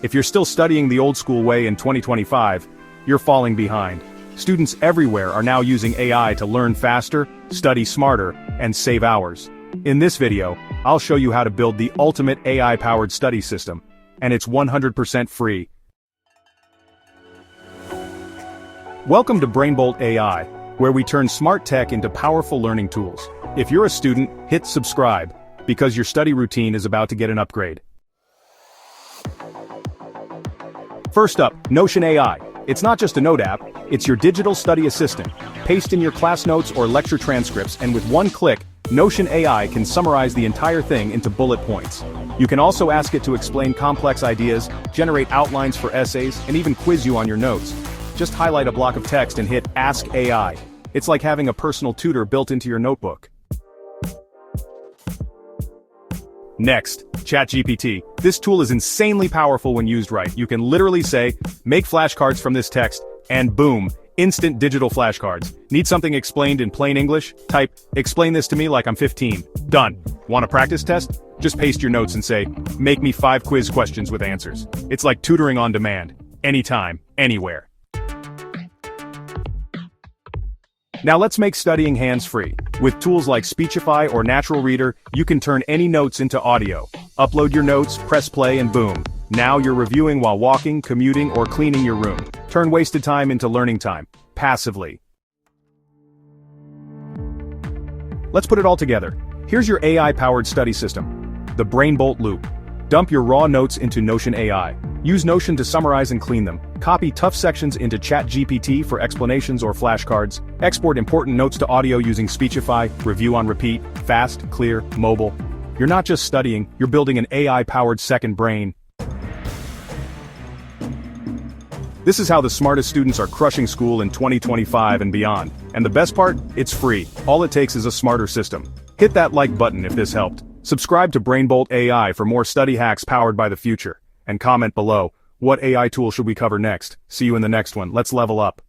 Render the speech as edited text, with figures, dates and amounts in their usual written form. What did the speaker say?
If you're still studying the old school way in 2025, you're falling behind. Students everywhere are now using AI to learn faster, study smarter, and save hours. In this video, I'll show you how to build the ultimate AI-powered study system, and it's 100% free. Welcome to BrainBolt AI, where we turn smart tech into powerful learning tools. If you're a student, hit subscribe, because your study routine is about to get an upgrade. First up, Notion AI. It's not just a note app, it's your digital study assistant. Paste in your class notes or lecture transcripts, and with one click, Notion AI can summarize the entire thing into bullet points. You can also ask it to explain complex ideas, generate outlines for essays, and even quiz you on your notes. Just highlight a block of text and hit Ask AI. It's like having a personal tutor built into your notebook. Next, ChatGPT. This tool is insanely powerful when used right. You can literally say, make flashcards from this text, and boom, instant digital flashcards. Need something explained in plain English? Type, explain this to me like I'm 15. Done. Want a practice test? Just paste your notes and say, make me 5 quiz questions with answers. It's like tutoring on demand. Anytime, anywhere. Now let's make studying hands-free. With tools like Speechify or Natural Reader, you can turn any notes into audio. Upload your notes, press play, and boom. Now you're reviewing while walking, commuting, or cleaning your room. Turn wasted time into learning time, passively. Let's put it all together. Here's your AI-powered study system, the BrainBolt Loop. Dump your raw notes into Notion AI. Use Notion to summarize and clean them. Copy tough sections into ChatGPT for explanations or flashcards. Export important notes to audio using Speechify. Review on repeat. Fast, clear, mobile. You're not just studying, you're building an AI-powered second brain. This is how the smartest students are crushing school in 2025 and beyond. And the best part? It's free. All it takes is a smarter system. Hit that like button if this helped. Subscribe to BrainBolt AI for more study hacks powered by the future. And comment below, what AI tool should we cover next? See you in the next one. Let's level up.